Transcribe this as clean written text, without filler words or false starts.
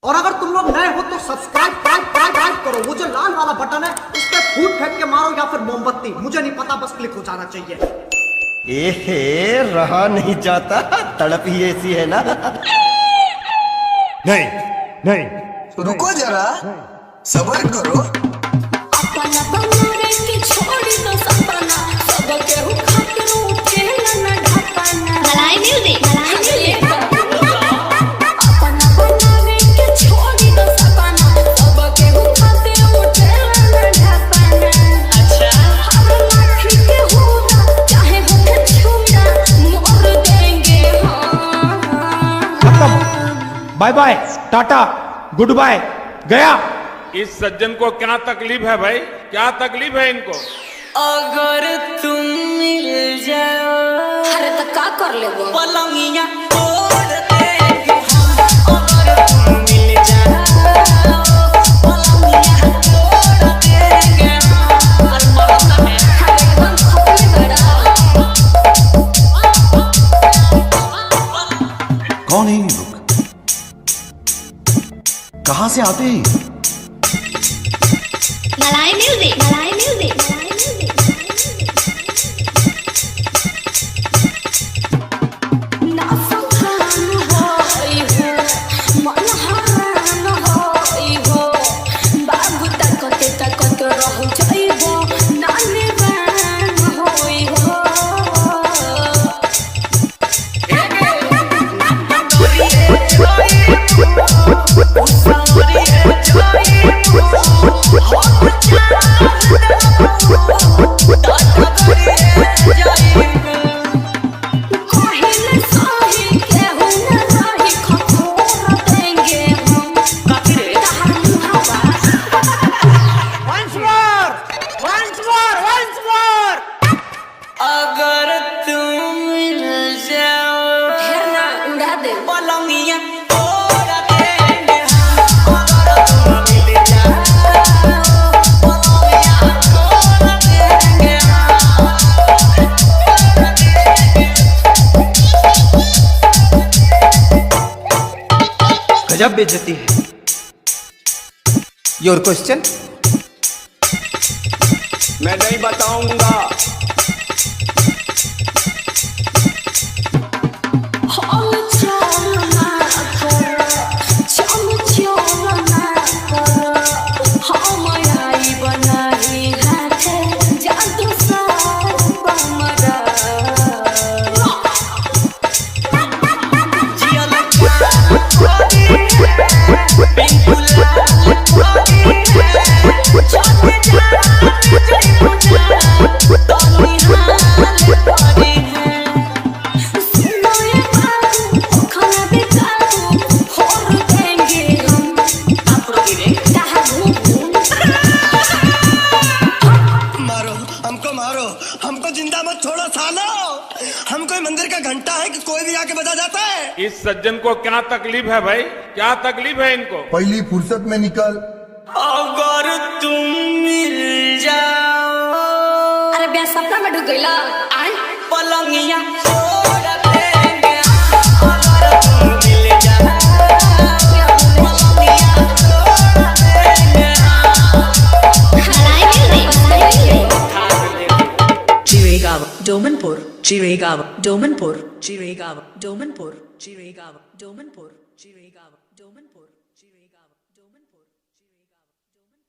और अगर तुम लोग नए हो तो सब्सक्राइब करो। वो जो लाल वाला बटन है उस पर फूट फेंक के मारो या फिर मोमबत्ती, मुझे नहीं पता, बस क्लिक हो जाना चाहिए। एहे, रहा नहीं जाता, तड़प ही ऐसी है ना। नहीं नहीं रुको जरा, सबर करो। अपना बनारे के छोड़ी तो सपना सब केहू खातिर उठेला न ढापना। मलाई म्यूजिक अपना बनारे के छोड़ी तो सपना सब केहू खातिर उठेला न ढापना। अच्छा हम लाठी के होना चाहे होके छूना मोर देंगे खत्म, bye bye, tata, goodbye, गया। इस सज्जन को क्या तकलीफ है भाई, क्या तकलीफ है इनको? अगर तुम मिल जाओ, अरे तो का कर ले वो पलंगिया तोड़ देंगे हम। अगर तुम मिल जाओ, पलंगिया तोड़ देंगे हम। और मौका में एकदम खपले बड़ा। कौन है ये लोग? कहां से आते हैं? मलाई म्यूजिक ना सखान होई हो, मन हरान होई हो, बाबू तकते तकत रह जाइबो, नानी बान होई हो। अगर तुम मिल जाओ, ढेर ना उड़ा दे पलंगिया तोड़ देंगे हम। अगर तुम मिल जाओ, पलंगिया तोड़ देंगे हम। गजब बेइज्जती है। Your question? मैं नहीं बताऊंगा। हम चलना कर, चलना कर, हम आई बनाई हाथे जादू साथ बमरा। जियल कोरी पिंकुला कोरी चले जा जय पूजा तोनी हाल कोरी है। सुनाए बाबू खाना भी काबू होर देंगे हम। आप रोकी रे कहा घूम मारो हमको, हमको जिंदा मत छोड़ो सालो। हम कोई मंदिर का घंटा है कि कोई भी आके बजा जाता है। इस सज्जन को क्या तकलीफ है भाई, क्या तकलीफ है इनको? पहली फुर्सत में निकल। अगर तुम मिल जाओ, अरे ब्याह सपना में ढुक गईला आए पलंगिया तोड़ देंगे हम। अगर तुम मिल जाओ, पलंगिया तोड़ देंगे हम। Jiregaon, Domanpur, Jiregaon, Domanpur, Jiregaon, Domanpur, Jiregaon, Domanpur, Jiregaon, Domanpur, Jiregaon, Domanpur.